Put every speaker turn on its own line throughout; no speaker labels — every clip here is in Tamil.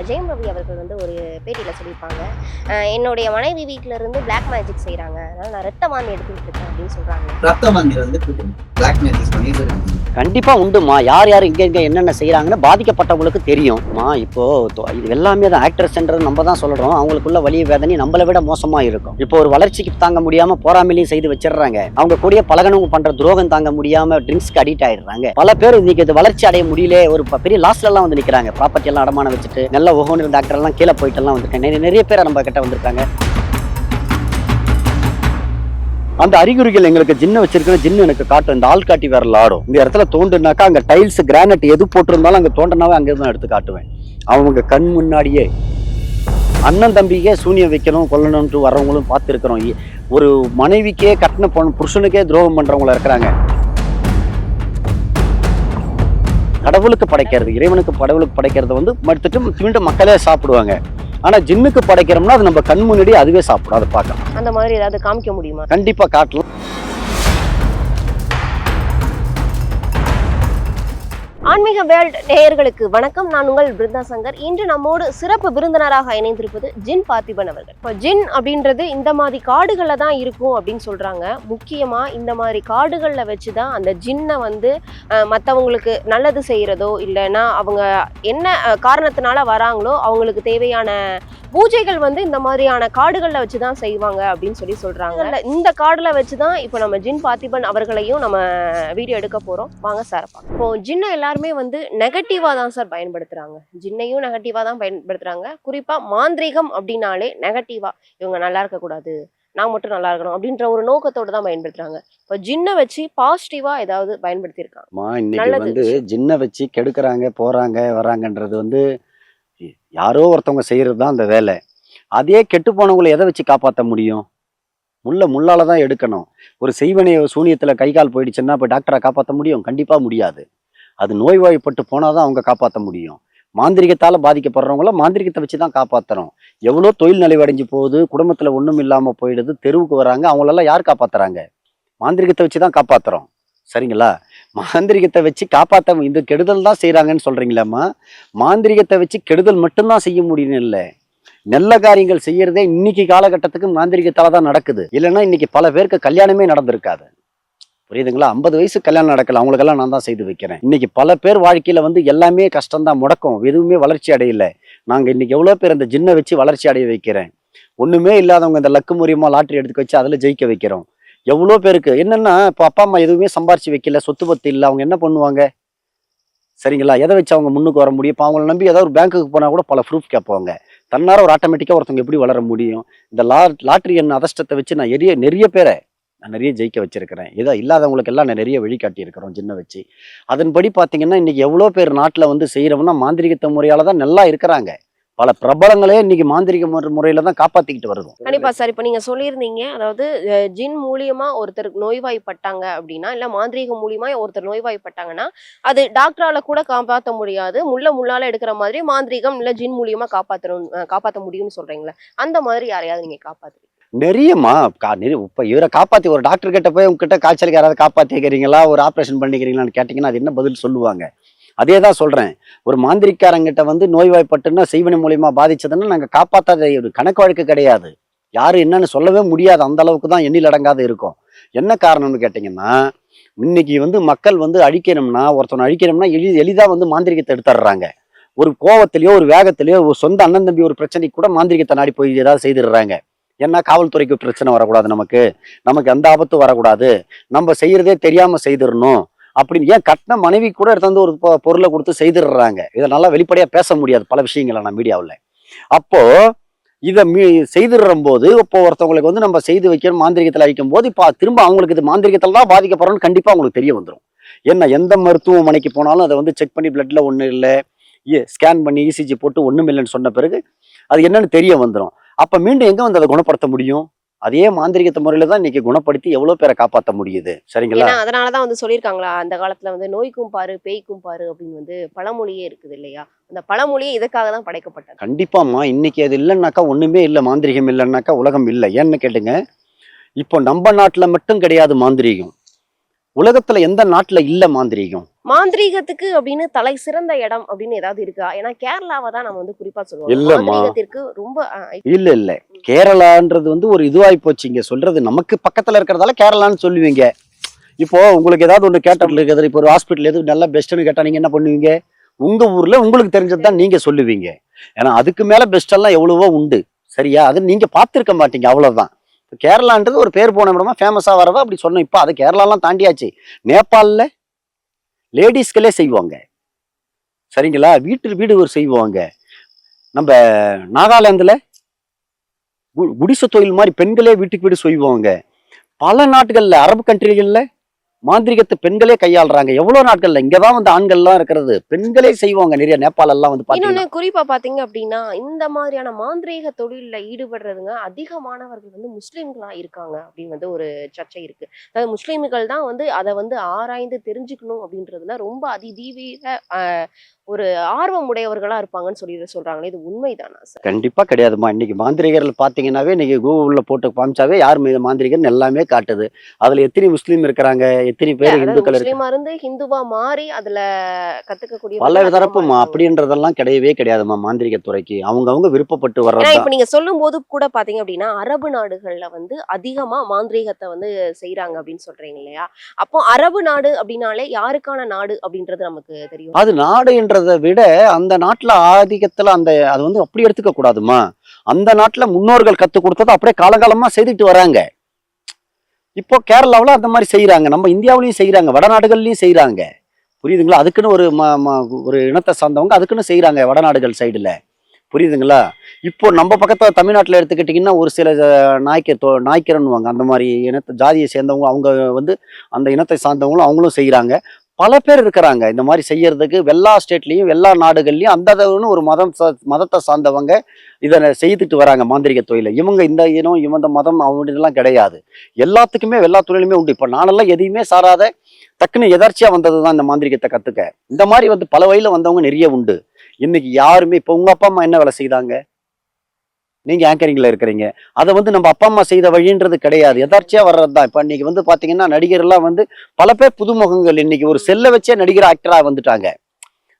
ஜெயம் ரவி அவர்கள் வந்து ஒரு பேட்டியில் சொல்லியிருப்பாங்க. என்னுடைய மனைவி வீட்டில இருந்து பிளாக் மேஜிக் செய்கிறாங்க, அதனால நான் ரத்த வாந்தி எடுத்துக்கிட்டு இருக்கேன் அப்படின்னு சொல்றாங்க.
ரத்த வாந்தி வந்து பிளாக் மேஜிக் பண்ணிட்டு இருக்காங்க.
கண்டிப்பா உண்டுமா. யார் யார் இங்க என்னென்ன செய்யறாங்கன்னு பாதிக்கப்பட்டவங்களுக்கு தெரியும்மா. இப்போ இது எல்லாமே தான் ஆக்டர்ஸ்ன்றது நம்ம தான் சொல்றோம். அவங்களுக்குள்ள வலிய வேதனை நம்மளை விட மோசமா இருக்கும். இப்போ ஒரு வளர்ச்சிக்கு தாங்க முடியாம போராமையிலையும் செய்து வச்சிடறாங்க. அவங்க கூடிய பழகனவங்க பண்ற துரோகம் தாங்க முடியாம ட்ரிங்க்ஸ்க்கு அடிக்ட் ஆயிடுறாங்க. பல பேர் இன்னைக்கு இது வளர்ச்சி அடைய முடியல, ஒரு பெரிய லாஸ்ட்ல எல்லாம் வந்து நிக்கிறாங்க. ப்ராப்பர்ட்டி எல்லாம் அடமானம் வச்சுட்டு நல்ல ஒவ்வொரு டாக்டர் எல்லாம் கீழே போயிட்டு எல்லாம் வந்திருக்காங்க. நிறைய பேர் நம்ம கிட்ட வந்திருக்காங்க. அந்த அறிகுறிகள் எங்களுக்கு ஜின்னு வச்சிருக்கணும். ஜின்னு எனக்கு காட்டும். இந்த ஆள் காட்டி விரல் ஆடும். இந்த இடத்துல தோண்டுனாக்கா அங்க டைல்ஸ் கிரானைட் எது போட்டிருந்தாலும் அங்க தோண்டனாவே அங்க தான் எடுத்து காட்டுவேன். அவங்க கண் முன்னாடியே அண்ணன் தம்பிக்கே சூனியம் வைக்கணும் கொல்லணும்ட்டு வர்றவங்களும் பார்த்துருக்கிறோம். ஒரு மனைவிக்கே கட்டின புருஷனுக்கே துரோகம் பண்றவங்கள இருக்கிறாங்க. கடவுளுக்கு படைக்கிறது, இறைவனுக்கு கடவுளுக்கு படைக்கிறது வந்து எடுத்துட்டு மீண்டும் மக்களே சாப்பிடுவாங்க. ஆனா ஜின்னுக்கு படைக்கிறோம்னா அது நம்ம கண் முன்னாடி அதுவே சாப்பிடும். அதை பார்க்கலாம்.
அந்த மாதிரி ஏதாவது காமிக்க முடியுமா?
கண்டிப்பா காட்டலாம்.
ஆன்மீக வேர்ல்ட் நேயர்களுக்கு வணக்கம். நான் உங்கள் பிருந்தா சங்கர். இன்று நம்மோடு சிறப்பு விருந்தினராக இணைந்திருப்பது ஜின் பார்த்திபன் அவர்கள். இப்போ ஜின் அப்படின்றது இந்த மாதிரி காடுகளில் தான் இருக்கும் அப்படின்னு சொல்றாங்க. முக்கியமா இந்த மாதிரி காடுகளில் வச்சுதான் அந்த ஜின்னை வந்து மற்றவங்களுக்கு நல்லது செய்யறதோ இல்லைன்னா அவங்க என்ன காரணத்தினால வராங்களோ அவங்களுக்கு தேவையான பூஜைகள் வந்து இந்த மாதிரியான காடுகளில் வச்சுதான் செய்வாங்க அப்படின்னு சொல்றாங்க. இந்த காடுல வச்சுதான் இப்போ நம்ம ஜின் பார்த்திபன் அவர்களையும் நம்ம வீடியோ எடுக்க போறோம். வாங்க சார். இப்போ ஜின்னை எல்லாருமே வந்து நெகட்டிவா தான் சார் பயன்படுத்துறாங்க. ஜின்னையும் நெகட்டிவா தான் பயன்படுத்துறாங்க. குறிப்பா மாந்திரீகம் அப்படின்னாலே நெகட்டிவா, இவங்க நல்லா இருக்க கூடாது, நான் மட்டும் நல்லா இருக்கணும் அப்படின்ற ஒரு நோக்கத்தோட தான் பயன்படுத்துறாங்க. இப்போ ஜின்னை வச்சு பாசிட்டிவா ஏதாவது பயன்படுத்தியிருக்காங்க?
இன்னைக்கு வந்து ஜின்னை வச்சு கெடுக்கிறாங்க, போறாங்க வராங்கன்றது வந்து யாரோ ஒருத்தவங்க செய்யறது தான் அந்த வேலை. அதே கெட்டு போனவங்களை எதை வச்சு காப்பாற்ற முடியும்? முள்ளால தான் எடுக்கணும். ஒரு செய்வனை சூனியத்துல கை கால் போயிடுச்சுன்னா இப்போ டாக்டரை காப்பாற்ற முடியும்? கண்டிப்பா முடியாது. அது நோய்வாய்ப்பட்டு போனாதான் அவங்க காப்பாற்ற முடியும். மாந்திரிகத்தால பாதிக்கப்படுறவங்கள மாந்திரிகத்தை வச்சுதான் காப்பாத்துறோம். எவ்வளோ தொழில் நலிவடைஞ்சு போகுது, குடும்பத்துல ஒண்ணும் இல்லாம போயிடுது, தெருவுக்கு வராங்க, அவங்களெல்லாம் யார் காப்பாத்துறாங்க? மாந்திரிகத்தை வச்சுதான் காப்பாத்துறோம். சரிங்களா? மாந்திரிகத்தை வச்சு காப்பாற்ற இந்த கெடுதல் தான் செய்யறாங்கன்னு சொல்றீங்களாம்மா? மாந்திரிகத்தை வச்சு கெடுதல் மட்டும்தான் செய்ய முடியும் இல்லை, நல்ல காரியங்கள் செய்யறதே இன்னைக்கு காலகட்டத்துக்கு மாந்திரிகத்தால தான் நடக்குது. இல்லைன்னா இன்னைக்கு பல பேருக்கு கல்யாணமே நடந்திருக்காது. புரியுதுங்களா? 50 வயசு கல்யாணம் நடக்கல, அவங்களுக்கெல்லாம் நான் தான் செய்து வைக்கிறேன். இன்னைக்கு பல பேர் வாழ்க்கையில வந்து எல்லாமே கஷ்டம்தான், முடக்கம், எதுவுமே வளர்ச்சி அடையல. நாங்க இன்னைக்கு எவ்வளவு பேர் இந்த ஜின்னை வச்சு வளர்ச்சி அடைய வைக்கிறேன். ஒண்ணுமே இல்லாதவங்க இந்த லக்கு மூலியமா லாட்டரி எடுத்து வச்சு அதுல ஜெயிக்க வைக்கிறோம். எவ்வளோ பேருக்கு என்னன்னா, இப்போ அப்பா அம்மா எதுவுமே சம்பாரிச்சு வைக்கல, சொத்து பத்து இல்லை, அவங்க என்ன பண்ணுவாங்க? சரிங்களா? எதை வச்சு அவங்க முன்னுக்கு வர முடியும்? இப்போ அவங்களை நம்பி ஏதாவது ஒரு பேங்க்குக்கு போனால் கூட பல ப்ரூஃப் கேட்பாங்க. தன்னார ஒரு ஆட்டோமேட்டிக்காக ஒருத்தவங்க எப்படி வளர முடியும்? இந்த லாட்ரி என்ன அதிர்ஷ்டத்தை வச்சு நான் நிறைய பேரை நான் நிறைய ஜெயிக்க வச்சிருக்கிறேன். இதை இல்லாதவங்களுக்கு எல்லாம் நான் நிறைய வழிகாட்டி இருக்கிறோம் ஜின்னை வச்சு. அதன்படி பார்த்தீங்கன்னா இன்னைக்கு எவ்வளோ பேர் நாட்டில் வந்து செய்கிறோம்னா மாந்திரிகத்தை முறையால தான் நல்லா இருக்கிறாங்க. பல பிரபலங்களே இன்னைக்கு மாந்திரிக முறையில தான் காப்பாத்திக்கிட்டு வருது.
கண்டிப்பா சார். இப்ப நீங்க சொல்லியிருந்தீங்க, அதாவது ஜின் மூலியமா ஒருத்தர் நோய்வாய்ப்பட்டாங்க அப்படின்னா, இல்ல மாந்திரிகம் மூலியமா ஒருத்தர் நோய்வாய்ப்பட்டாங்கன்னா அது டாக்டரால கூட காப்பாற்ற முடியாது, முள்ளால எடுக்கிற மாதிரி மாந்திரிகம் இல்ல ஜின் மூலியமா காப்பாற்ற முடியும்னு சொல்றீங்களா? அந்த மாதிரி யாரையாவது நீங்க காப்பாத்துறீங்க?
நிறையமா இப்ப இவரை காப்பாத்தி ஒரு டாக்டர் கிட்ட போய் உங்ககிட்ட காய்ச்சலுக்கு யாராவது காப்பாத்திக்கிறீங்களா, ஒரு ஆப்ரேஷன் பண்ணிக்கிறீங்களான்னு கேட்டீங்கன்னா அது என்ன பதில் சொல்லுவாங்க? அதே தான் சொல்றேன். ஒரு மாந்திரிக்காரங்கிட்ட வந்து நோய்வாய்ப்பட்டுன்னா செய்வனை மூலியமா பாதிச்சதுன்னா நாங்க காப்பாத்தாத ஒரு கணக்கு வழக்கு கிடையாது. யாரு என்னன்னு சொல்லவே முடியாது. அந்த அளவுக்கு தான் எண்ணில் அடங்காத இருக்கும். என்ன காரணம்னு கேட்டீங்கன்னா, இன்னைக்கு வந்து மக்கள் வந்து ஒருத்தனை அழிக்கணும்னா எளிதா வந்து மாந்திரிகத்தை எடுத்துடுறாங்க. ஒரு கோவத்திலயோ ஒரு வேகத்திலயோ ஒரு சொந்த அண்ணன் தம்பி ஒரு பிரச்சனைக்கு கூட மாந்திரிகத்தை நாடி போய் ஏதாவது செய்திடுறாங்க. ஏன்னா காவல்துறைக்கு பிரச்சனை வரக்கூடாது, நமக்கு எந்த ஆபத்தும் வரக்கூடாது, நம்ம செய்யறதே தெரியாம செய்திடணும் அப்படின்னு. ஏன் கட்டின மனைவி கூட எடுத்து ஒரு பொருளை கொடுத்து செய்திடுறாங்க. இதை நல்லா வெளிப்படையா பேச முடியாது பல விஷயங்களை நான் மீடியாவில். அப்போ இதை செய்திடுற போது இப்போ ஒருத்தவங்களுக்கு வந்து நம்ம செய்து வைக்கணும் மாந்திரிகத்தில் அழிக்கும் போது இப்போ திரும்ப அவங்களுக்கு இது மாந்திரிகத்தில் தான் பாதிக்கப்படுறோம்னு கண்டிப்பா அவங்களுக்கு தெரிய வந்துடும். ஏன்னா எந்த மருத்துவமனைக்கு போனாலும் அதை வந்து செக் பண்ணி பிளட்ல ஒன்றும் இல்லை, ஸ்கேன் பண்ணி இசிஜி போட்டு ஒன்றும் இல்லைன்னு சொன்ன பிறகு அது என்னன்னு தெரிய வந்துடும். அப்ப மீண்டும் எங்க வந்து அதை குணப்படுத்த முடியும்? அதே மாந்திரிகத்தை முறையில தான் இன்னைக்கு குணப்படுத்தி எவ்வளவு பேரை காப்பாற்ற முடியுது. சரிங்களா?
அதனாலதான் வந்து சொல்லியிருக்காங்களா அந்த காலத்துல வந்து நோய்க்கும் பாரு பேய்க்கும் பாரு அப்படின்னு வந்து பழமொழியே இருக்குது இல்லையா? அந்த பழமொழியே இதுக்காக தான் படைக்கப்பட்டது.
கண்டிப்பாமா. இன்னைக்கு அது இல்லைன்னாக்கா ஒண்ணுமே இல்லை, மாந்திரிகம் இல்லைன்னாக்கா உலகம் இல்லை. ஏன்னு கேட்டுங்க, இப்போ நம்ம நாட்டுல மட்டும் கிடையாது மாந்திரிகம். உலகத்துல எந்த நாட்டுல இல்ல மாந்திரிகம்?
மாந்திரீகத்துக்கு அப்படின்னு தலை சிறந்த இடம் அப்படின்னு ஏதாவது இருக்கா? ஏன்னா கேரளாவை தான் நம்ம வந்து குறிப்பா சொல்லுவோம்.
இல்லம்மா.
மாந்திரீகத்திற்கு ரொம்ப
இல்ல கேரளான்றது வந்து ஒரு இதுவாகி போச்சு. இங்க சொல்றது நமக்கு பக்கத்துல இருக்கிறதால கேரளான்னு சொல்லுவீங்க. இப்போ உங்களுக்கு ஏதாவது ஒன்று கேட்டல் இருக்குது, இப்போ ஒரு ஹாஸ்பிட்டல் எது நல்லா பெஸ்ட்னு கேட்டா நீங்க என்ன பண்ணுவீங்க? உங்க ஊர்ல உங்களுக்கு தெரிஞ்சது தான் நீங்க சொல்லுவீங்க. ஏன்னா அதுக்கு மேல பெஸ்ட் எல்லாம் எவ்வளவோ உண்டு. சரியா? அது நீங்க பார்த்திருக்க மாட்டீங்க, அவ்வளவுதான். கேரளான்றது ஒரு பேர் போன இடமா ஃபேமஸா வரவா அப்படி சொன்னோம். இப்போ அது கேரளாலாம் தாண்டியாச்சு. நேபாளில் லேடிஸ்களே செய்வாங்க. சரிங்களா? வீட்டு வீடு ஒரு செய்வாங்க. நம்ம நாகாலாந்துல குடிசை தொழில் மாதிரி பெண்களே வீட்டுக்கு வீடு செய்வாங்க. பல நாட்டுகள்ல, அரபு கண்ட்ரிகள்ல மாந்திரிகத்தை பெண்களே கையாளுறாங்க. எவ்வளவு நாட்கள்ல இங்கதான் வந்து ஆண்கள் எல்லாம் இருக்கிறது, பெண்களே செய்வாங்க. நிறைய நேபாள் எல்லாம் வந்து
இன்னொன்னு
பாத்தீங்கன்னா
குறிப்பா பாத்தீங்க அப்படின்னா இந்த மாதிரியான மாந்திரீக தொழில்ல ஈடுபடுறதுங்க அதிகமானவர்கள் வந்து முஸ்லிம்களா இருக்காங்க அப்படின்னு வந்து ஒரு சர்ச்சை இருக்கு. அதாவது முஸ்லிம்கள் தான் வந்து அதை வந்து ஆராய்ந்து தெரிஞ்சுக்கணும் அப்படின்றதுல ரொம்ப அதிதீவிர ஒரு ஆர்வம் உடையவர்களா இருப்பாங்கன்னு சொல்றாங்களே, இது உண்மைதானா சார்?
கண்டிப்பா கிடையாதுமா. இன்னைக்கு மாந்திரிகர்கள் பாத்தீங்கன்னாவே இன்னைக்கு கூகுள்ல போட்டு காமிச்சாவே யார் மீது மாந்திரிகர் எல்லாமே காட்டுது. அதுல எத்தனை முஸ்லீம் இருக்கிறாங்க, எத்தனை பேர்
அதாவது
இந்துக்கள் இருக்கு.
முஸ்லிமா இருந்து ஹிந்துவா மாறி அதுல கத்துக்கக்கூடிய
பல தரப்புமா. அப்படின்றதெல்லாம் கிடையவே கிடையாதுமா மாந்திரிக துறைக்கு. அவங்கவங்க விருப்பப்பட்டு
ஏன்னா
வர்றதுதான்.
இப்ப நீங்க சொல்லும் போது கூட பாத்தீங்க அப்படின்னா அரபு நாடுகள்ல வந்து அதிகமா மாந்திரீகத்தை வந்து செய்யறாங்க அப்படின்னு சொல்றீங்க இல்லையா? அப்போ அரபு நாடு அப்படின்னாலே யாருக்கான நாடு அப்படின்றது நமக்கு தெரியும்.
அது நாடுன்றதை விட அந்த நாட்டுல ஆதிக்கத்துல அது வந்து அப்படி எடுத்துக்க கூடாதுமா. அந்த நாட்டுல முன்னோர்கள் கத்து கொடுத்ததை அப்படியே காலகாலமா செய்துட்டு வராங்க. இப்போ கேரளாவில் அந்த மாதிரி செய்யறாங்க, நம்ம இந்தியாவிலையும் செய்யறாங்க, வடநாடுகள்லயும் செய்யறாங்க. புரியுதுங்களா? அதுக்குன்னு ஒரு இனத்தை சார்ந்தவங்க அதுக்குன்னு செய்யறாங்க வடநாடுகள் சைடுல. புரியுதுங்களா? இப்போ நம்ம பக்கத்துல தமிழ்நாட்டுல எடுத்துக்கிட்டிங்கன்னா ஒரு சில நாய்க்கரன்னுவாங்க, அந்த மாதிரி இனத்தை ஜாதியை சேர்ந்தவங்க, அவங்க வந்து அந்த இனத்தை சார்ந்தவங்களும் அவங்களும் செய்யறாங்க. பல பேர் இருக்கிறாங்க இந்த மாதிரி செய்யறதுக்கு. எல்லா ஸ்டேட்லயும் எல்லா நாடுகள்லயும் அந்த ஒரு மதத்தை சார்ந்தவங்க இதை செய்துட்டு வராங்க மாந்திரிக தொழிலை. இவங்க இந்த இனம் இவங்க மதம் அப்படின்லாம் கிடையாது. எல்லாத்துக்குமே எல்லா தொழிலுமே உண்டு. இப்ப நானெல்லாம் எதையுமே சாராத டக்குன்னு எதர்ச்சியா வந்ததுதான் இந்த மாந்திரிகத்தை கத்துக்க. இந்த மாதிரி வந்து பல வழியில வந்தவங்க நிறைய உண்டு. இன்னைக்கு யாருமே, இப்ப உங்க அப்பா அம்மா என்ன வேலை செய்தாங்க? நீங்க ஆங்கரிங்ல இருக்கிறீங்க. அதை வந்து நம்ம அப்பா அம்மா செய்த வழின்றது கிடையாது, எதார்ச்சியா வர்றதுதான். இப்ப இன்னைக்கு வந்து பாத்தீங்கன்னா நடிகர் எல்லாம் வந்து பல பேர் புதுமுகங்கள் இன்னைக்கு ஒரு செல்லை வச்சே நடிகர் ஆக்டரா வந்துட்டாங்க.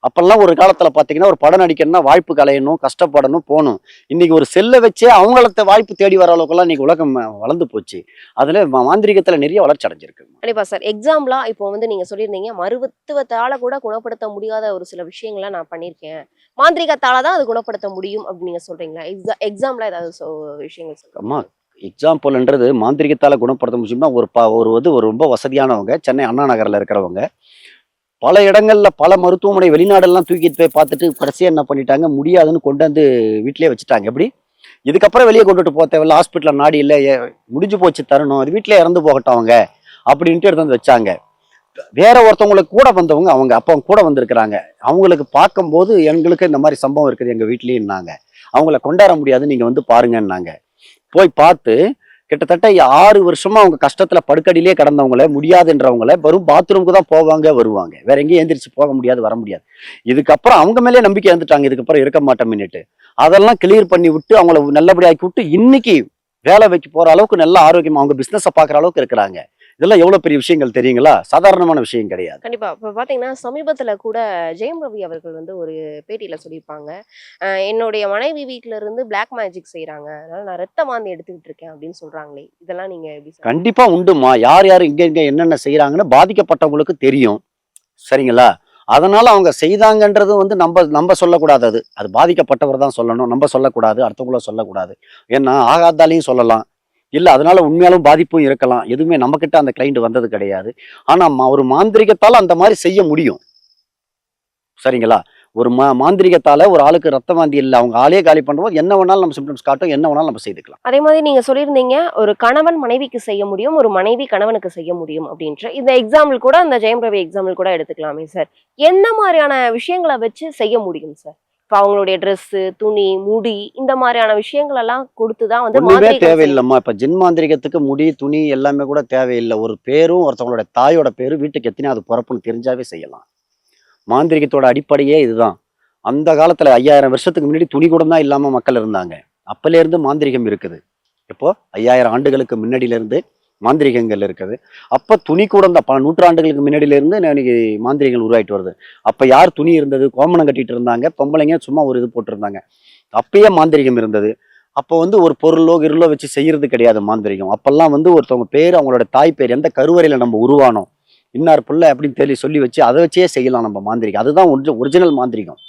அப்பெல்லாம் ஒரு காலத்துல பாத்தீங்கன்னா ஒரு படம் நடிக்கணும்னா வாய்ப்பு கலையணும், கஷ்டப்படணும், போகணும். இன்னைக்கு ஒரு செல்லை வச்சே அவங்கள வாய்ப்பு தேடி வர அளவுக்குலாம் இன்னைக்கு உலகம் வளர்ந்து போச்சு. அதுல மாந்திரிகத்துல நிறைய வளர்ச்சி அடைஞ்சிருக்கு.
கண்டிப்பா சார். எக்ஸாம்பிளா இப்போ வந்து நீங்க சொல்லியிருந்தீங்க மருத்துவத்தால கூட குணப்படுத்த முடியாத ஒரு சில விஷயங்களை நான் பண்ணியிருக்கேன், மாந்திரிகத்தால தான் அது குணப்படுத்த முடியும் அப்படின்னு நீங்க சொல்றீங்களா? எக்ஸாம்பிளா ஏதாவது விஷயங்கள் சொல்லுங்க.
அம்மா, எக்ஸாம்பிள்ன்றது மாந்திரிகத்தால குணப்படுத்த முடியும்னா ஒரு ரொம்ப வசதியானவங்க, சென்னை அண்ணா நகர்ல இருக்கிறவங்க பல இடங்கள்ல பல மருத்துவமனை வெளிநாடெல்லாம் தூக்கிட்டு போய் பார்த்துட்டு கடைசியா என்ன பண்ணிட்டாங்க, முடியாதுன்னு கொண்டு வந்து வீட்டிலேயே வச்சுட்டாங்க. எப்படி இதுக்கப்புறம் வெளியே கொண்டுட்டு போக தேவையில்ல, ஹாஸ்பிட்டல் நாடி இல்லை, முடிஞ்சு போச்சு தரணும், அது வீட்டிலே இறந்து போகட்டும் அவங்க அப்படின்ட்டு எடுத்து வந்து வச்சாங்க. வேற ஒருத்தவங்களுக்கு கூட வந்தவங்க அவங்க அப்போ கூட வந்திருக்கிறாங்க. அவங்களுக்கு பார்க்கும்போது எங்களுக்கு இந்த மாதிரி சம்பவம் இருக்குது எங்க வீட்லயும்னாங்க. அவங்கள கொண்டாட முடியாது, நீங்க வந்து பாருங்கன்னாங்க. போய் பார்த்து கிட்டத்தட்ட 6 வருஷமா அவங்க கஷ்டத்துல படுக்கடியிலே கிடந்தவங்கள, முடியாதுன்றவங்கள வெறும் பாத்ரூமுக்கு தான் போவாங்க வருவாங்க, வேற எங்கேயும் எந்திரிச்சு போக முடியாது, வர முடியாது. இதுக்கப்புறம் அவங்க மேலே நம்பிக்கை இருந்துட்டாங்க, இதுக்கப்புறம் இருக்க மாட்டோம்னுட்டு. அதெல்லாம் கிளியர் பண்ணி விட்டு அவங்கள நல்லபடியா ஆக்கி விட்டு இன்னைக்கு வேலை வைக்க போற அளவுக்கு நல்ல ஆரோக்கியமா அவங்க பிசினஸை பாக்குற அளவுக்கு இருக்கிறாங்க. இதெல்லாம் எவ்வளவு பெரிய விஷயங்கள் தெரியுங்களா? சாதாரணமான விஷயம் கிடையாது.
கண்டிப்பா. இப்ப பாத்தீங்கன்னா சமீபத்துல கூட ஜெயம் ரவி அவர்கள் வந்து ஒரு பேட்டியில சொல்லியிருப்பாங்க, என்னுடைய மனைவி வீட்ல இருந்து பிளாக் மேஜிக் செய்யறாங்க, அதனால நான் ரத்த வாந்தி எடுத்துக்கிட்டு இருக்கேன் அப்படின்னு சொல்றாங்களே, இதெல்லாம் நீங்க எப்படி சார்?
கண்டிப்பா உண்டுமா. யார் யார் இங்க என்னென்ன செய்யறாங்கன்னு பாதிக்கப்பட்டவங்களுக்கு தெரியும். சரிங்களா? அதனால அவங்க செய்தாங்கன்றது வந்து நம்ம சொல்லக்கூடாது. அது பாதிக்கப்பட்டவர் தான் சொல்லணும், நம்ம சொல்லக்கூடாது, அடுத்தவங்கள சொல்லக்கூடாது. ஏன்னா ஆகாதாலையும் சொல்லலாம், இல்ல அதனால உண்மையாலும் பாதிப்பும் இருக்கலாம். எதுவுமே நம்ம கிட்ட அந்த கிளைண்ட் வந்தது கிடையாது. ஆனா ஒரு மாந்திரிகத்தால அந்த மாதிரி செய்ய முடியும். சரிங்களா? ஒரு மாந்திரிகத்தால ஒரு ஆளுக்கு ரத்த வாந்தி இல்லை, அவங்க ஆளே காலி பண்ணும்போது என்ன வேணாலும் நம்ம சிம்டம்ஸ் காட்டும், என்ன வேணாலும் நம்ம செய்துக்கலாம்.
அதே மாதிரி நீங்க சொல்லியிருந்தீங்க ஒரு கணவன் மனைவிக்கு செய்ய முடியும், ஒரு மனைவி கணவனுக்கு செய்ய முடியும் அப்படின்ற இந்த எக்ஸாம்பிள் கூட, அந்த ஜெயம் ரவி எக்ஸாம்பிள் கூட எடுத்துக்கலாமே சார். என்ன மாதிரியான விஷயங்களை வச்சு செய்ய முடியும் சார்? இப்ப அவங்களுடைய ட்ரெஸ், துணி, முடி, இந்த மாதிரியான விஷயங்கள் எல்லாம் கொடுத்துதான் வந்து
ஒண்ணுமே தேவையில்லைம்மா. இப்ப ஜின் மாந்திரிகத்துக்கு முடி, துணி எல்லாமே கூட தேவையில்லை. ஒரு பேரும் ஒருத்தவங்களோட தாயோட பேரும் வீட்டுக்கு எத்தனையாவது பிறப்புன்னு தெரிஞ்சாவே செய்யலாம். மாந்திரிகத்தோட அடிப்படையே இதுதான். அந்த காலத்துல 5000 வருஷத்துக்கு முன்னாடி துணி கூட தான் இல்லாம மக்கள் இருந்தாங்க. அப்பல இருந்து மாந்திரிகம் இருக்குது. இப்போ 5000 ஆண்டுகளுக்கு முன்னாடியில இருந்து மாந்திரிகங்கள் இருக்குது. அப்ப துணி கூட இந்த பல நூற்றாண்டுகளுக்கு முன்னாடியில இருந்து இன்னைக்கு மாந்திரிகங்கள் உருவாயிட்டு வருது. அப்ப யார் துணி இருந்தது, கோமணம் கட்டிட்டு இருந்தாங்க, பொம்பளைங்க சும்மா ஒரு இது போட்டிருந்தாங்க. அப்பயே மாந்திரிகம் இருந்தது. அப்போ வந்து ஒரு பொருளோ கிருளோ வச்சு செய்யறது கிடையாது மாந்திரிகம். அப்பெல்லாம் வந்து ஒருத்தவங்க பேர், அவங்களோட தாய் பேர், எந்த கருவறையில நம்ம உருவானோம், இன்னார் புள்ள அப்படின்னு சொல்லி வச்சு அதை வச்சே செய்யலாம் நம்ம மாந்திரிகம். அதுதான் ஒரிஜினல் மாந்திரிகம்.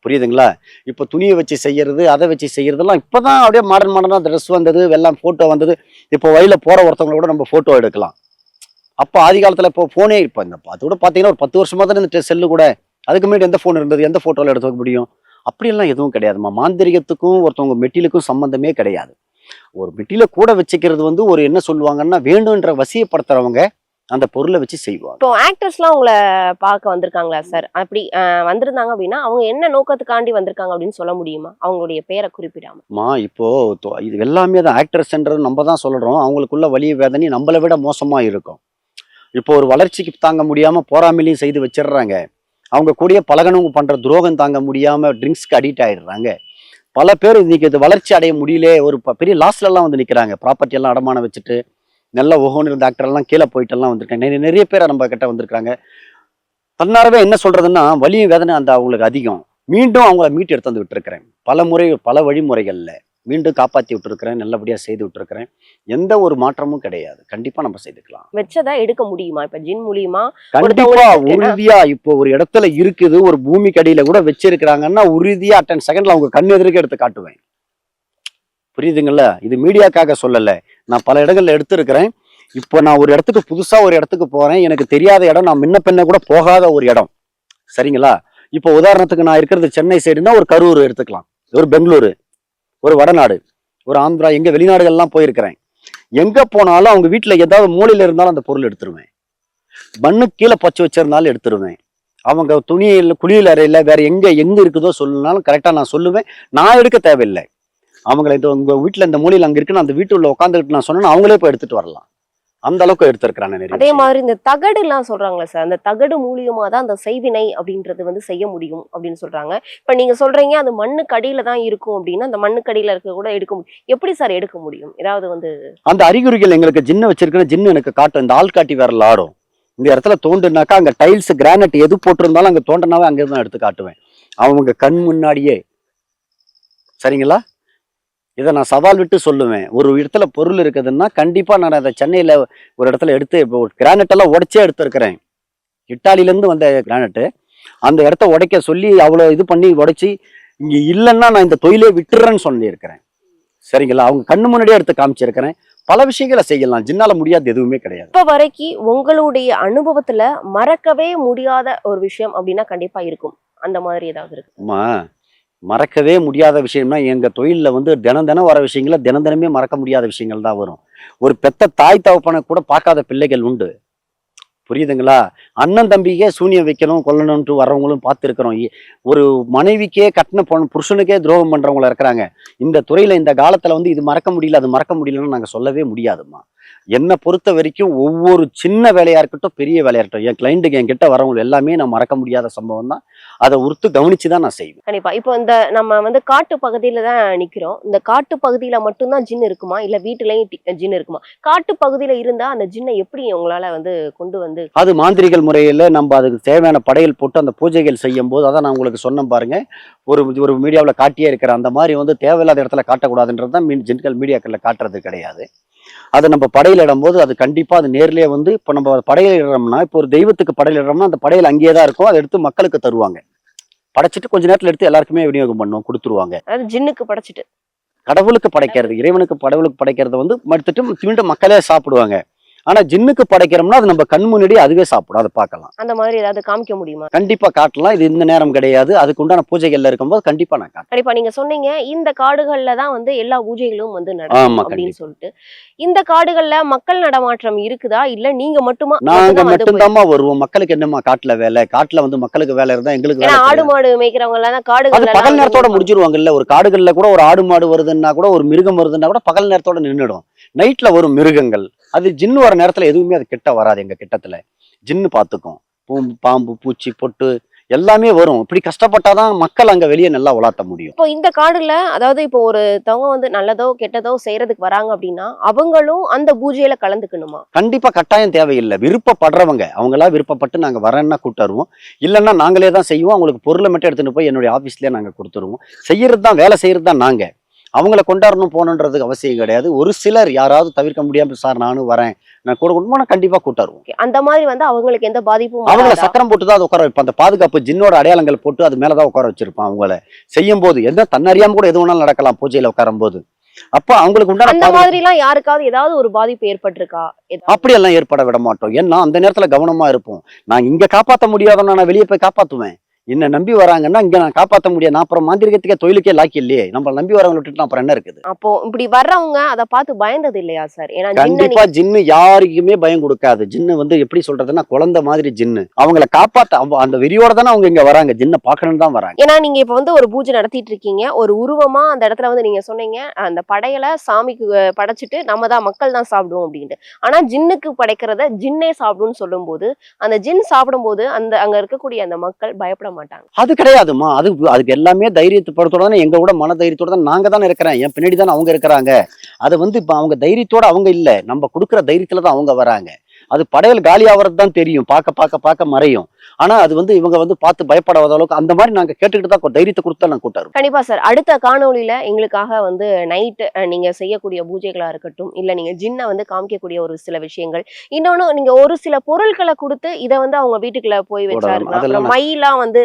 புரியுதுங்களா? இப்போ துணியை வச்சு செய்யறது, அதை வச்சு செய்யறதெல்லாம் இப்பதான் அப்படியே மாடர்னா ட்ரெஸ் வந்தது, எல்லாம் போட்டோ வந்தது. இப்போ வழியில போற ஒருத்தவங்கள கூட நம்ம போட்டோ எடுக்கலாம். அப்போ ஆதி காலத்துல இப்போ போனே இப்போ இந்த அதோட பாத்தீங்கன்னா ஒரு 10 வருஷமா தான் இந்த செல்லு கூட. அதுக்கு முன்னாடி எந்த போன் இருந்தது, எந்த போட்டோல எடுத்து வைக்க முடியும்? அப்படியெல்லாம் எதுவும் கிடையாதுமா. மாந்திரிகத்துக்கும் ஒருத்தவங்க மெட்டிலுக்கும் சம்பந்தமே கிடையாது. ஒரு மெட்டில கூட வச்சுக்கிறது வந்து ஒரு என்ன சொல்லுவாங்கன்னா, வேண்டுன்ற வசியப்படுத்துறவங்க அந்த பொருளை வச்சு செய்வாங்க.
இப்போ ஆக்டர்ஸ்லாம் உங்களை பார்க்க வந்திருக்காங்களா சார்? அப்படி வந்திருந்தாங்க அப்படின்னா அவங்க என்ன நோக்கத்துக்காண்டி வந்திருக்காங்க அப்படின்னு சொல்ல முடியுமா, அவங்களுடைய பேரை குறிப்பிடாம?
இப்போ இது எல்லாமே தான் ஆக்டர்ஸ்ன்றது நம்ம தான் சொல்றோம். அவங்களுக்குள்ள வலி வேதனை நம்மளை விட மோசமா இருக்கும். இப்போ ஒரு வளர்ச்சிக்கு தாங்க முடியாம போராமையிலையும் செய்து வச்சிடுறாங்க. அவங்க கூடயே பழகனவங்க பண்ற துரோகம் தாங்க முடியாம ட்ரிங்க்ஸ்க்கு அடிக்ட் ஆயிடுறாங்க. பல பேர் இன்னைக்கு இது வளர்ச்சி அடைய முடியல, ஒரு பெரிய லாஸ்ல எல்லாம் வந்து நிக்கிறாங்க. ப்ராப்பர்ட்டி எல்லாம் அடமானம் வச்சுட்டு நல்ல ஒவ்வொன்று இருந்த ஆக்டர் எல்லாம் கீழே போயிட்டு எல்லாம் வந்திருக்காங்க. நிறைய பேர் நம்ம கிட்ட வந்திருக்காங்க. தன்னாரவே என்ன சொல்றதுன்னா, வலியும் வேதனை அந்த அவங்களுக்கு அதிகம். மீண்டும் அவங்கள மீட்டு எடுத்து வந்து விட்டுருக்கிறேன். பல வழிமுறைகள்ல மீண்டும் காப்பாத்தி விட்டுருக்கிறேன். நல்லபடியா செய்து விட்டுருக்கிறேன். எந்த ஒரு மாற்றமும் கிடையாது. கண்டிப்பா நம்ம செய்துக்கலாம்.
வச்சதா எடுக்க முடியுமா இப்ப ஜின் மூலியமா?
கண்டிப்பா உறுதியா இப்போ ஒரு இடத்துல இருக்குது, ஒரு பூமிக்கு அடியில கூட வச்சிருக்கிறாங்கன்னா உறுதியா 10 செகண்ட்ல அவங்க கண்ணு எதிர்க்க எடுத்து காட்டுவேன். புரியுதுங்களா? இது மீடியாக்காக சொல்லல, நான் பல இடங்கள்ல எடுத்திருக்கிறேன். இப்போ நான் ஒரு இடத்துக்கு புதுசா ஒரு இடத்துக்கு போறேன், எனக்கு தெரியாத இடம், நான் முன்ன பின்ன கூட போகாத ஒரு இடம். சரிங்களா? இப்போ உதாரணத்துக்கு நான் இருக்கிறது சென்னை சைடுனா ஒரு கரூர் எடுத்துக்கலாம், ஒரு பெங்களூரு, ஒரு வடநாடு, ஒரு ஆந்திரா, எங்க வெளிநாடுகள்லாம் போயிருக்கிறேன். எங்க போனாலும் அவங்க வீட்டுல ஏதாவது மூலையில இருந்தாலும் அந்த பொருள் எடுத்துருவேன். மண்ணு கீழே பச்சு வச்சிருந்தாலும் எடுத்துருவேன். அவங்க துணியில் குளியல் அறையில வேற எங்க இருக்குதோ சொல்லுனாலும் கரெக்டா நான் சொல்லுவேன். நான் எடுக்க தேவையில்லை. அவங்களை இது உங்க வீட்டுல இந்த மூலையில் அங்க இருக்குன்னு அந்த வீட்டுல உட்காந்துக்கிட்டு நான் சொன்னா அவங்களே போய் எடுத்துட்டு வரலாம். அந்த அளவுக்கு எடுத்திருக்கிறாங்க.
அதே மாதிரி இந்த தகடு எல்லாம் சொல்றாங்களா சார், அந்த தகடு மூலியமா தான் அந்த செய்வினை அப்படின்றது வந்து செய்ய முடியும் அப்படின்னு சொல்றாங்க. இப்ப நீங்க சொல்றீங்க அது மண்ணுக்கு அடியில தான் இருக்கும் அப்படின்னா, அந்த மண்ணுக்கு அடியில இருக்க கூட எடுக்க முடியும். எப்படி சார் எடுக்க முடியும்? ஏதாவது வந்து
அந்த அறிகுறிகள் எங்களுக்கு ஜின்னு வச்சிருக்கிற ஜின்னு எனக்கு காட்டும். இந்த ஆள்காட்டி விரல் ஆடும். இந்த இடத்துல தோண்டுனாக்கா அங்க டைல்ஸ் கிரானைட் எது போட்டிருந்தாலும் அங்க தோண்டனாவே அங்கே தான் எடுத்து காட்டுவேன். அவங்க கண் முன்னாடியே. சரிங்களா? இதை நான் சவால் விட்டு சொல்லுவேன். ஒரு இடத்துல பொருள் இருக்குதுன்னா கண்டிப்பா நான் அதை சென்னையில ஒரு இடத்துல எடுத்து இப்போ கிரானைட் எல்லாம் உடைச்சே எடுத்திருக்கிறேன். இட்டாலியிலேருந்து வந்த கிரானைட்டு அந்த இடத்த உடைக்க சொல்லி அவ்வளோ இது பண்ணி உடைச்சி இங்க இல்லைன்னா நான் இந்த தொழிலே விட்டுறேன்னு சொல்லியிருக்கிறேன். சரிங்களா? அவங்க கண்ணு முன்னாடியே எடுத்து காமிச்சிருக்கிறேன். பல விஷயங்களை செய்யலாம். ஜின்னால முடியாது எதுவுமே கிடையாது.
இப்ப வரைக்கும் உங்களுடைய அனுபவத்துல மறக்கவே முடியாத ஒரு விஷயம் அப்படின்னா கண்டிப்பா இருக்கும். அந்த மாதிரி ஏதாவது இருக்கு?
மறக்கவே முடியாத விஷயம்னா எங்க தொழில வந்து தினம் வர விஷயங்கள தினமே மறக்க முடியாத விஷயங்கள் தான் வரும். ஒரு பெத்த தாய் தகப்பனை கூட பார்க்காத பிள்ளைகள் உண்டு. புரியுதுங்களா? அண்ணன் தம்பிக்கே சூனியம் வைக்கணும் கொல்லணும்ட்டு வர்றவங்களும் பார்த்துருக்கிறோம். ஒரு மனைவிக்கே கட்டின புருஷனுக்கே துரோகம் பண்றவங்கள இருக்கிறாங்க. இந்த துறையில இந்த காலத்துல வந்து இது மறக்க முடியல அது மறக்க முடியலன்னு நாங்க சொல்லவே முடியாதுமா. என்னை பொறுத்த வரைக்கும் ஒவ்வொரு சின்ன வேலையா இருக்கட்டும் பெரிய வேலையா இருக்கட்டும், என் கிளைண்ட்டுக்கு என்கிட்ட வரவங்க எல்லாமே நான் மறக்க முடியாத சம்பவம் தான். அதை உறுத்து கவனிச்சுதான் நான் செய்வேன்.
கண்டிப்பா. இப்போ இந்த நம்ம வந்து காட்டு பகுதியில தான் நிக்கிறோம். இந்த காட்டு பகுதியில மட்டும்தான் ஜின் இருக்குமா, இல்ல வீட்டுலயும் ஜின் இருக்குமா? காட்டு பகுதியில இருந்தா அந்த ஜின்னை எப்படி உங்களால வந்து கொண்டு வந்து?
அது மாந்திரிகள் முறையில நம்ம அதுக்கு தேவையான படையல் போட்டு அந்த பூஜைகள் செய்யும் போது, அதான் நான் உங்களுக்கு சொன்னேன் பாருங்க, ஒரு மீடியாவில் காட்டியே இருக்கிற அந்த மாதிரி வந்து தேவையில்லாத இடத்துல காட்டக்கூடாதுன்றது தான் ஜின்கள் மீடியாக்கள்ல காட்டுறது கிடையாது. அதை நம்ம படையில் இடும்போது அது கண்டிப்பா அது நேர்லயே வந்து இப்போ நம்ம படையில் இடுறோம்னா, இப்போ ஒரு தெய்வத்துக்கு படையில் இடுறோம்னா அந்த படையில் அங்கேயே தான் இருக்கும். அதை எடுத்து மக்களுக்கு தருவாங்க. படைச்சிட்டு கொஞ்ச நேரத்துல எடுத்து எல்லாருக்குமே விநியோகம் பண்ணுவோம், கொடுத்துருவாங்க.
அது ஜின்னுக்கு படைச்சிட்டு
கடவுளுக்கு படைக்கிறது, இறைவனுக்கு கடவுளுக்கு படைக்கிறத வந்து எடுத்துட்டு மீண்டும் மக்களே சாப்பிடுவாங்க. ஆனா ஜின்னுக்கு படைக்கிறோம்னா அது நம்ம கண் முன்னாடி அதுவே சாப்பிடும். அதை பார்க்கலாம்.
அந்த மாதிரி ஏதாவது காமிக்க முடியுமா?
கண்டிப்பா காட்டலாம். இது இந்த நேரம் கிடையாது. அதுக்கு உண்டான பூஜைகள்ல இருக்கும்போது கண்டிப்பா நான் காட்டுறேன்.
கண்டிப்பா. நீங்க சொன்னீங்க இந்த காடுகள்ல தான் வந்து எல்லா பூஜைகளும் வந்து நடக்கும் அப்படின்னு சொல்லிட்டு. இந்த காடுகள்ல மக்கள் நடமாட்டம் இருக்குதா, இல்ல நீங்க மட்டுமா?
நாங்க மட்டும்தாம்மா வருவோம். மக்களுக்கு என்னமா காட்டுல வேலை? காட்டுல வந்து மக்களுக்கு வேலை இருந்தா எங்களுக்கு வேலை.
ஆடு மாடு மேய்க்கிறவங்க எல்லாம் காடுகள்
பகல் நேரத்தோட முடிஞ்சிருவாங்கல்ல. ஒரு காடுகள்ல கூட ஒரு ஆடு மாடு வருதுன்னா கூட, ஒரு மிருகம் வருதுன்னா கூட பகல் நேரத்தோட நின்றுடும். நைட்ல வரும் மிருகங்கள் அது ஜின்னு வர நேரத்துல எதுவுமே அது கிட்ட வராது. எங்க கிட்டத்துல ஜின்னு பாத்துக்கும். பாம்பு பூச்சி பொட்டு எல்லாமே வரும். இப்படி கஷ்டப்பட்டாதான் மக்கள் அங்க வெளியே நல்லா உலாத்த முடியும்.
இப்போ இந்த காடுல அதாவது இப்போ ஒருத்தவங்க வந்து நல்லதோ கெட்டதோ செய்யறதுக்கு வராங்க அப்படின்னா அவங்களும் அந்த பூஜையில கலந்துக்கணுமா?
கண்டிப்பா கட்டாயம் தேவையில்லை. விருப்பப்படுறவங்க அவங்களா விருப்பப்பட்டு நாங்க வரேன்னா கூட்டு வருவோம். இல்லைன்னா நாங்களே தான் செய்வோம். அவங்களுக்கு பொருளை மட்டும் எடுத்துட்டு போய் என்னுடைய ஆபீஸ்லயே நாங்க கொடுத்துருவோம். செய்யறது தான், வேலை செய்யறது தான் நாங்க. அவங்கள கொண்டாடணும் போகணுன்றதுக்கு அவசியம் கிடையாது. ஒரு சிலர் யாராவது தவிர்க்க முடியாம, சார் நானும் வரேன், நான் கூட குடும்பம் கண்டிப்பா கூட்டாருவோம்.
Okay. அந்த மாதிரி வந்து அவங்களுக்கு எந்த பாதிப்பும்
அவங்கள
வராதா?
சக்கரம் போட்டு தான் அதை உட்கார வைப்போம். அந்த பாதுகாப்பு ஜின்னோட அடையாளங்கள் போட்டு அது மேலதான் உட்கார வச்சிருப்பான். அவங்கள செய்யும் போது எந்த தன்னறியாம கூட எது வேணாலும் நடக்கலாம் பூஜையில உட்காரும் போது. அப்ப அவங்களுக்கு உண்டான
அந்த மாதிரி எல்லாம் யாருக்காவது ஏதாவது ஒரு பாதிப்பு ஏற்பட்டிருக்கா?
அப்படியெல்லாம் ஏற்பட விட மாட்டோம். ஏன்னா அந்த நேரத்துல கவனமா இருப்போம். நான் இங்க காப்பாத்த முடியாதவனா நான் வெளியே போய் காப்பாத்துவேன். என்ன நம்பி வராங்கன்னா இங்க நான் காப்பாத்த முடியாது. நான் அப்புறம் மாந்திரிகத்துக்கே தொழிலுக்கே லாக்கி இல்லையே. நம்ம நம்பி வரவங்க விட்டுட்டு அப்புறம் என்ன இருக்குது?
அப்போ இப்படி வர்றவங்க அதை பார்த்து பயந்தது இல்லையா சார்? ஏன்னா ஜின்ன
கண்டிப்பா ஜின்னு யாருக்குமே பயம் கொடுக்காது. ஜின்னு வந்து எப்படி சொல்றதுன்னா குழந்தை மாதிரி ஜின்னு. அவங்கள காப்பாத்த அந்த வெறியோட தானே அவங்க இங்க வராங்க. ஜின்னை பார்க்கணும்னு தான் வராங்க.
ஏன்னா நீங்க இப்ப வந்து ஒரு பூஜை நடத்திட்டு இருக்கீங்க, ஒரு உருவமா அந்த இடத்துல வந்து நீங்க சொன்னீங்க அந்த படையலை சாமிக்கு படைச்சிட்டு நம்ம தான் மக்கள் தான் சாப்பிடுவோம் அப்படின்ட்டு. ஆனா ஜின்னுக்கு படைக்கிறத ஜின்னே சாப்பிடும்னு சொல்லும் போது அந்த ஜின் சாப்பிடும் போது அந்த அங்க இருக்கக்கூடிய அந்த மக்கள் பயப்பட மாட்டாங்க.
அது கிடையாதுமா. அதுக்கு எல்லாமே தைரியத்தோட தானே எங்க கூட மன தைரியத்தோட தான் நாங்க தானே இருக்கிறேன். என் பின்னாடி தானே அவங்க இருக்கிறாங்க. அது வந்து இப்ப அவங்க தைரியத்தோட அவங்க இல்ல, நம்ம கொடுக்குற தைரியத்துல தான் அவங்க வராங்க. அது படையல் காலி ஆகிறது தான் தெரியும். பார்க்க மறையும். ஆனா அது வந்து இவங்க வந்து பார்த்து பயப்படாத அளவுக்கு அந்த மாதிரி நாங்க கேட்டுக்கிட்டு தான் தைரியத்தை கொடுத்தா நான் கூட்டாரு.
கண்டிப்பா சார். அடுத்த காணொளியில எங்களுக்காக வந்து நைட் நீங்க செய்யக்கூடிய பூஜைகளா இருக்கட்டும், இல்ல நீங்க ஜின்னை வந்து காமிக்கக்கூடிய ஒரு சில விஷயங்கள், இன்னொன்னு நீங்க ஒரு சில பொருட்களை கொடுத்து இதை வந்து அவங்க வீட்டுக்குள்ள போய் வச்சா
போடலாம்.
இருக்கலாம்.
அதெல்லாம்
அப்புறம் மைலாம் வந்து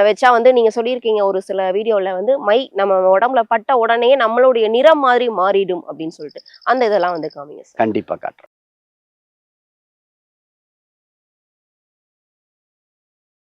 வச்சா வந்து நீங்க சொல்லியிருக்கீங்க ஒரு சில வீடியோல வந்து மை நம்ம உடம்புல பட்ட உடனே நம்மளுடைய நிறம் மாதிரி மாறிடும் அப்படின்னு சொல்லிட்டு அந்த இதெல்லாம் வந்து காமிங்க சார்.
கண்டிப்பா காட்டுறேன்.